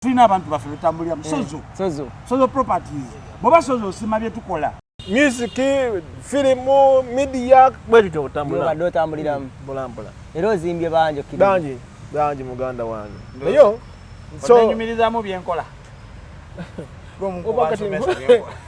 tulina abantu baffe betambulira sozo properties boba sozo sima bye tukola music film media bwetu otambula ndo tambulira mpolampola era ozimbye banjo banji muganda wange nayo so nyumirizamu byenkola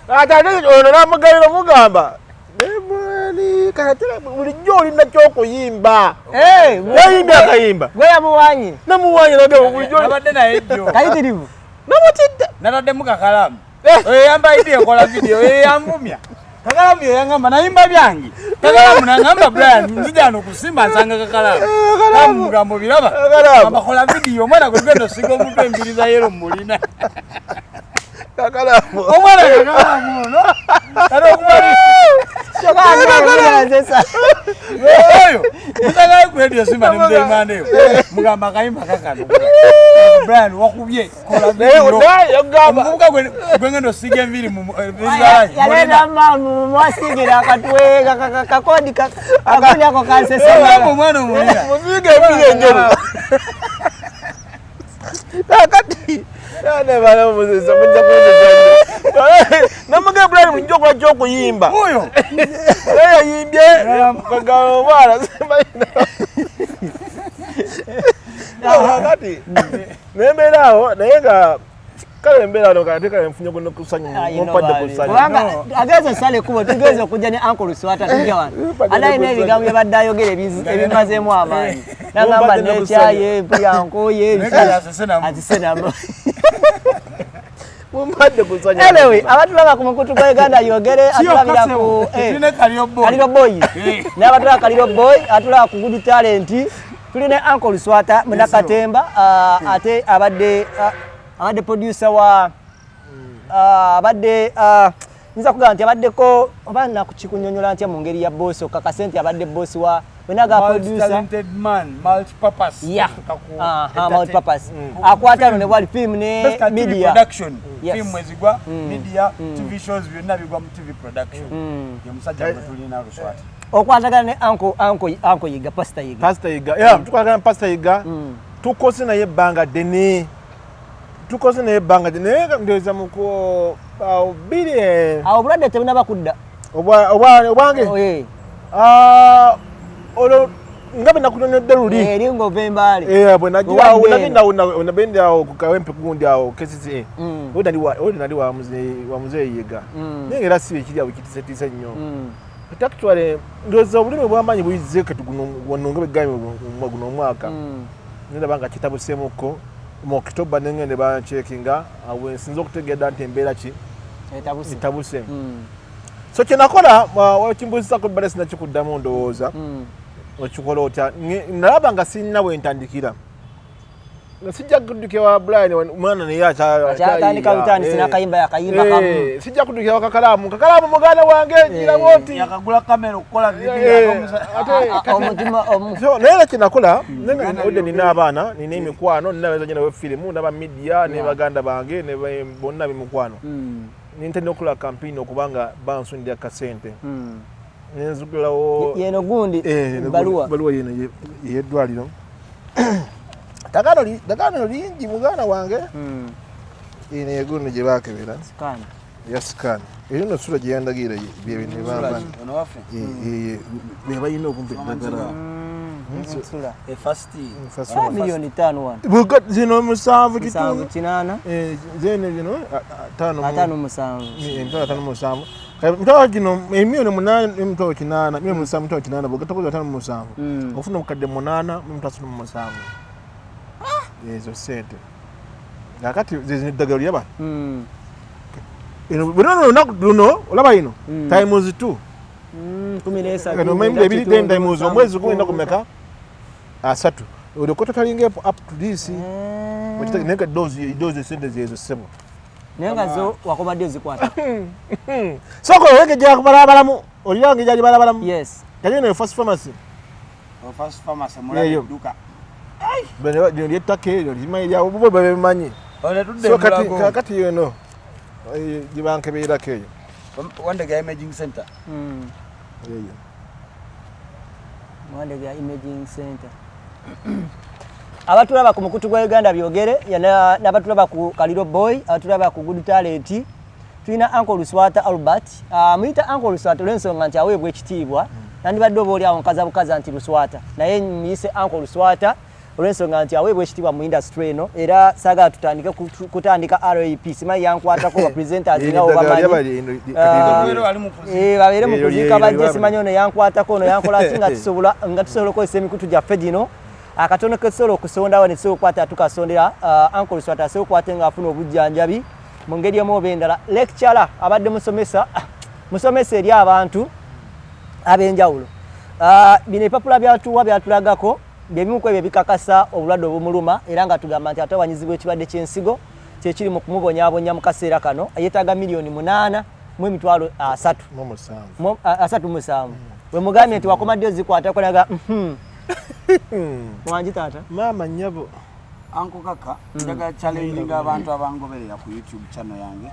Atandise ono namugalira mugamba Nebwali katera bulijjo olina ky'okuyimba. Yayimba akayimba. Gwe yamuwanyi. Namuwanyi nagamba bulijjo. Nabadde naye ejjo. Kayitirivu. Namutidde. Natadde mu Kakalaamu. Yeyamba idea kola video yeyambumya. Kakalaamu yeyangamba nayimba byange. Kakalaamu nangamba Brian nzija nokusimba nsanga Kakalaamu. Kamugambo biraba. Amba kola video mwana kugendo sigo mutwe mbiriza yero mulina. Kakalaamu. Omwana Kakalaamu no. Karo kumali. Chokanza Oyo. Mutanga radio simba ne mzee Mande. Mugamba kayimba kakano. Brian wakubye kola video. Yagamba Muvuga gwengendo sige mbiri mu yalenda mamu mwasigira akatwe kakodi kakoni ako kansese mwana mulina. Muzige mbiri njoro. Kakati Yane bala muzisa mujja kuweza. Namuge Brian mujjo kwa ky'okuyimba. Oyo. Yayimbye kagalo bala sema ina. Kakati nemerawo naye nga kale mbera no kateka mfunye kuno kusanya mumpadde kusanya. Wanga ageze sale kubo tugeze kujja ne Uncle Swata tujja wano. Ala ine bigambo yabadde ayogera ebimazeemu amaanyi. Nagamba ne kyaye byanko ye atisena. Mumpadde kusanya. Anyway, abatulaba ku mukutu kwa Uganda yogere atulabira ku tune Kaliro boy. N'abatulaba Kaliro boy atulaba ku good talent. Tuline Uncle Swata Munakatemba ate abadde producer wa abadde nza kugamba nti abaddeko oba nakukikunyonyola ntya mu ngeri ya boss okakasente abadde boss wa wenaga producer talented man multi-purpose multi-purpose akwata ne wali film ne media production film ezigwa media TV shows byonna bigwa mu TV production ye musajja tulina Luswati okwatagana ne anko yiga pastor yiga tukwatagana pastor yiga tukoze naye banga dene tukoze naye banga dene ndoza muko bili awo bulade tebuna bakudda obange olo ngabe nakunonyodde luli lingo vembale bwe najja unabenda awo kukawempe kundi awo kesisi nali wa muzee yiga naye era si ekiri awo kitisetise nnyo actually ndoza obulime bw'amaanyi buyizze katunongabe gami guno omwaka ndabanga kitabuseemuko mu October nengende banchekinga awe sinzo okutegeera nti embeera ki etabuse so kyenakola wakimbuzisa ku balesi nakikuddamu ndowooza okikola otya nalaba nga sirina bwentandikira sijja kuddukira wa Brian omwana naye akyatandika butandisi n'akayimba yakayimba kamu sijja kuddukira wa Kakalaamu muganda wange girabo nti yakagula kamera okukola video naye kyenakola odde nina abaana nina emikwano nina bazanya nawe firimu naba media ne baganda bange ne bonna bemikwano nintenda okukola campaign okubanga bansundira kasente nenzugulawo yeno gundi baluwa yeno yeddwaliro Dagano lingi mugana wange ine yeguno gye bakebera scan eyo no sura gye yandagira bye bintu bamba ono wafe bye bayina okumpe dagara sura first milioni 5 buga zino musanvu kitundu kinana zene zino 5 musanvu mtawa kino milioni 8 mtawa kinana milioni musanvu mtawa kinana buga takoza 5 musanvu ofuna mukadde 8 mtawa musanvu yezo sente nakati zidagalo lyaba ino nakuduno olaba ino times 2 kuminesa kano membe bili den times omwezi gwenda kumeka 3 odoko totalinge up to this wachita neka dozi sente zezo sebo nenga zo wakobadde zikwata soko weke jya kubalabalamu oliyange jali balabalamu yes kali no first pharmacy mulale duka bene ndio take ndio limaija ububo babemanyi ole tudde so kati yeno jibanke beira keyo wande ga imaging center wande ga imaging center abatulaba ku mukutu gwa Uganda byogere n'abatulaba ku Kaliro Boy abatulaba ku Good Talent tulina Uncle Luswata Albert muyita Uncle Luswata olw'ensonga nti aweebwa ekitiibwa nandibadde oba oli awo nkazabukaza nti Luswata naye nyise Uncle Luswata olw'ensonga nti aweebwa ekitiibwa mu industry eno era saagala tutandike kutandika RAP simanyi yankwatako ba presenters nga obamanyi babeere mu kuziika bajje simanyi ono yankwatako ono yankola ki nga tusobola okukozesa emikutu gyaffe gino akatono kesobola okusondawo ne tusobola okukwata tukasondera Uncle Luswata asobola okukwata nga afuna obujjanjabi mu ngeri emu oba endala lecturer abadde musomesa eri abantu ab'enjawulo bino ebipapula byatulagako byebimu ku ebyo bikakasa obulwadde obumuluma era nga tugamba nti atawanyizibwa ekirwadde ky'ensigo kyekiri mu kumubonyaabonya mu kaseera kano yeetaaga $3,337,000 we mugambye nti wakomadde ozikwatako naga wangi taata maama nnyabo Anko Kaka njagala challenge abantu abangoberera ku YouTube channel yange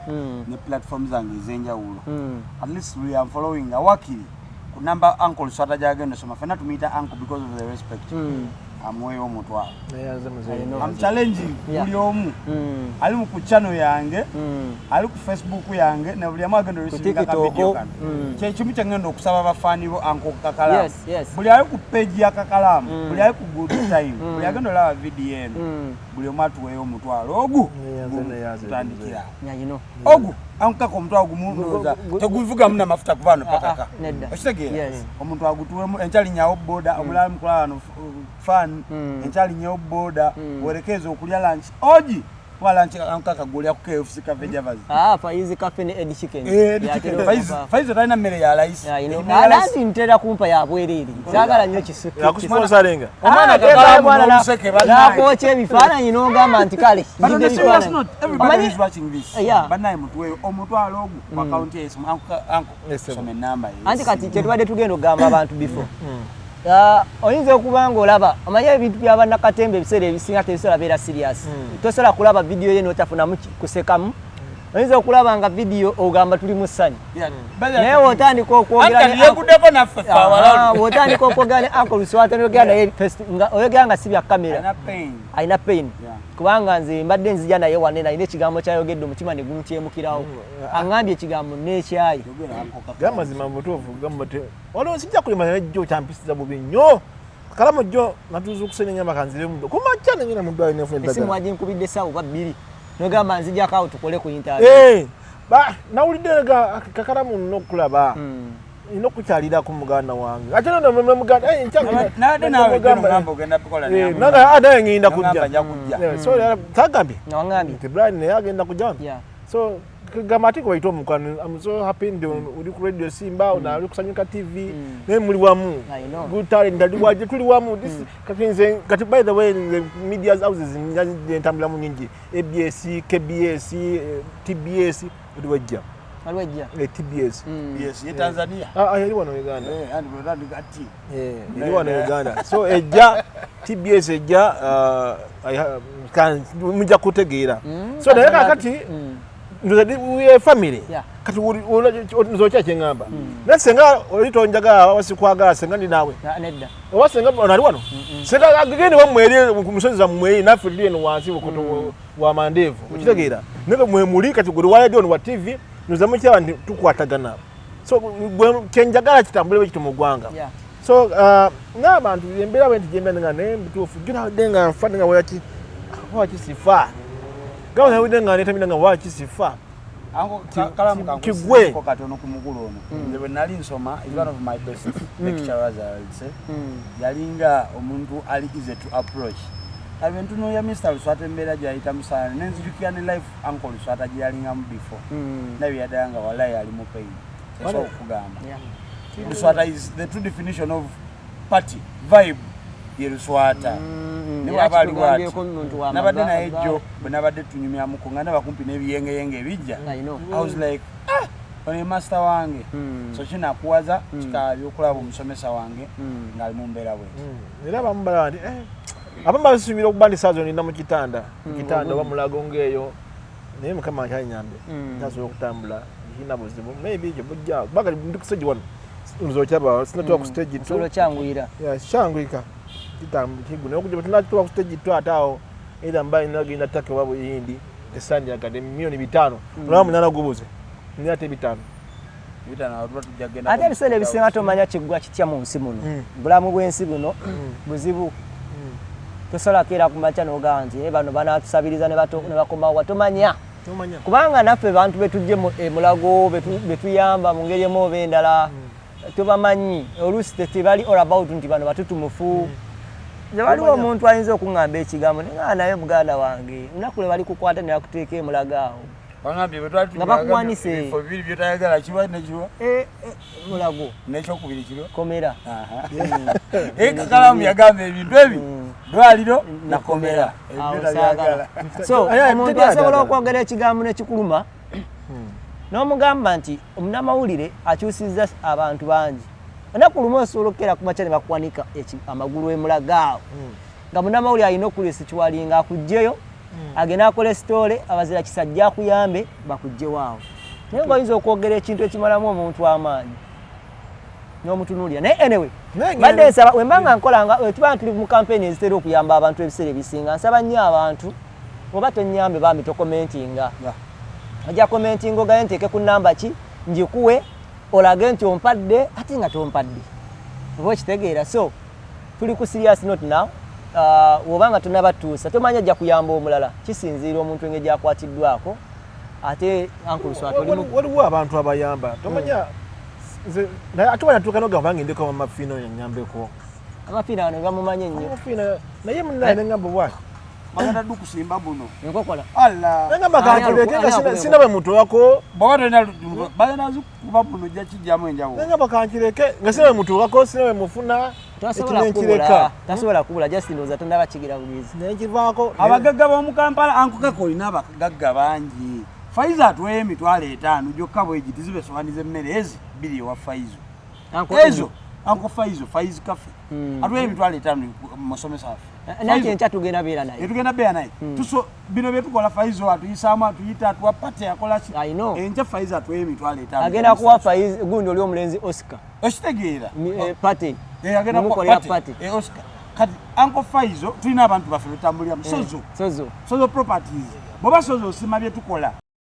ne platform zange ez'enjawulo at least we are following awakiri ku number Uncle Luswata jagenda soma fena tumita uncle because of the respect amweyo omutwa I'm challenging buli omu ali mu ku channel yange ali ku Facebook yange na buli amagendo lisinga ka video kan kye kimu kyangendo okusaba bafani bo Uncle Kakalaamu buli ali ku page ya Kakalaamu buli ali ku Good Time buli agendo la video buli omatu weyo omutwalo ogu tandikira ogu ankaka omutwalo gumundoza teguvuga muna mafuta kuvano pakaka okitegera omuntu agutuwemu enchali nyawo boda omulala mukulano fan enchali nyawo boda werekeza okulya lunch oji wala lunch ankaka golya ku KFC cafe javazi faizi cafe ne Ed Chicken faizi taina mmere ya rice alandi ntera kumpa ya bwereri sagala nnyo kisuku yakusponsoringa omwana Kakalaamu n'omuseke nakoche ebifaananyi n'ogamba nti kale everybody is watching this banaye mutwe omutwalo ogu ku account yesu anko some number anti kati kyetubadde tugenda okugamba abantu before oyinza okuba ng'olaba omanyi ebintu by'abannakatembe ebiseera ebisinga tebisobola beera serious tosobola kulaba vidiyo ye n'otafunamu kusekamu oyinza okulaba nga vidiyo ogamba tuli mu ssanyu naye wotandika okwogera ne Uncle Luswata oyogera nga si bya kamera alina pain kubanga nze mbadde nzija naye wane nalina ekigambo kyayogedde omutima ne gumukyemukirawo aŋŋambye ekigambo n'ekyayi gamazima mutuufu gamate waliwo sijja kulima najjo kyampisiza bubi nnyo Kakalaamu jjo natuuza okusenenya makanzire mudo kumakya nengena mu ddwaliro nefuna eddagala esimu wagi nkubidde essaawa oba bbiri nogamba nzijjako awo tukole ku interview nawulidde Kakalaamu nina okulaba nina okukyalira ku muganda wange ate nono muganda naye ngenda kujja so kagambye nti Brian naye agenda kujja so gamba ate kubaita omukwano I'm so happy ndi uli ku radio Simba oli ku Sanyuka TV naye muli wamu Good Talent ndaliwaje tuli wamu kati by the way the media houses ntambulamu nyingi ABS KBS TBS uliwajja TBS ye Tanzania yali wano Uganda yali wano Uganda so ejja TBS ejja mujja kutegeera so naye kakati we family kati nzocha kyengamba nasenga olitonjaga wasikwagala senga ndi nawe nedda owasenga onali wano senga agende wamweri ku musozi za mweri nafe ndi eno wansi bukoto wa mandevu ukitegeera nega mwemuli kati guri waya don wa TV nuzamu kya ndi tukwatagana so kyenjagala kitambule kitu mu gwanga so n'abantu embera wenti jembe nga ne bitufu gira denga fadinga wayaki sifa gawo hawide nga neta midanga wakisifa Anko Kakalaamu kigwe ko katono ku mukulu ono nze nali nsoma is one of my best lecturers I would say yalinga omuntu ali easy to approach abantu no ya Mr. Luswata mbera jayita musana nenzijukira ne life Uncle Luswata jalinga mu before nawe yadanga walai ali mu pain so kugamba Luswata is the true definition of party vibe Luswata nabali wati nabadde na ejo nabadde tunyumya mukonga nabakumpi nebiyenge bijja I was like on master wange so kina kuwaza kikaali okulaba omusomesa wange ngali mu mbera bwe era bambala ndi abamba bisubira okubandisa zo nina mu kitanda bamulago ngeyo naye mukama akanyambe nazo okutambula hina buzibu maybe je bujja bagali ndikuseji wano nzo kyaba sinatoka ku stage solo kyangwira shangwika kitamukiguna okujja tunatuwa ku stage twatao ila mbaye nagenda take wabo yindi esandi akade milioni 5 olwa munana gubuze ni ate 5 ate ebisere ebisinga tomanya kiggwa kitya mu nsi muno bulamu bw'ensi buno buzibu tosobola keera ku makya n'ogamba nti bano banaatusabiriza ne bakomawo tomanya kubanga naffe bantu betujje mulago betuyamba mu ngeri emu oba endala tobamanyi oluusi tebali all about nti bano batutumufu waliwo omuntu ayinza okuŋŋamba ekigambo neŋaa naye muganda wange lunaku lwe bali kukwata ne bakuteeka emulagaawo nga bakuwanise mulago nekyokubiri kiro komera Kakalaamu yagamba ebintu ebi dwaliro nakomera so omuntu asobola okwogera ekigambo nekikuluma n'omugamba nti omunnamawulire akyusizza abantu bangi olunaku lumu osobola okukeera ku makya ne bakuwanika amagulu emulagaawo nga munnamawulire alina okulesa kiwalinga akuggyeyo agenda akola esitoole abazira kisajja akuyambe bakuggyewo naye ng'oyinza okwogera ekintu ekimalamu omuntu amaanyi n'omutunuulira naye anyway badde nsaba wembanga nkolanga tuba tuli mu kampeyini ezitera okuyamba abantu ebiseera ebisinga nsaba nnyo abantu oba tonnyambe bambi tokomentinga ojja komentinga ogaye nteeke ku nnamba ki njikuwe olage nti ompadde ate nga tompadde oba okitegeera so tuli ku serious note now wobanga tunabatuusa tomanya ajja kuyamba omulala kisinziira omuntu engeri gyakwatiddwako ate waliwo abantu abayamba tomanya ate wanatuuka nogamba nga ndeko amafiina yanyambeko amafiina wano bamumanyi ennyo naye munaye nengamba bwati bagenda ddu kusimba buno enkokola nengamba kankireke sina bwe muto wako bagenda zikuba buno jja kijjamu enjawulo nengamba kankireke nga sina bwe mutuukako sina bwe mufuna tasobola kubula just ndowooza tondaba kigira bulizi nenkivaako abagagga b'omu Kampala ankukako olina abagagga bangi Faizo atuwe emitwalo 5 gyokka bwegiti zibe soganiza emmere ezi biri ewa Faizo ezo Anko Faizo Cafe atuwe emitwalo 5 musomesa waffe nakyo enkya tugenda beera naye tugenda beera naye tuso bino byetukola Faizo atuyisaamu atuyita atuwa pate yakola ki enkya Faizo atuwe emitwalo 5 agenda kuwa Faizo gundi oli omulenzi Oscar okitegeera pate agenda kuwa pate Oscar kati Anko Faizo tulina abantu baffe betambulira mu Sozo Properties boba Sozo osima byetukola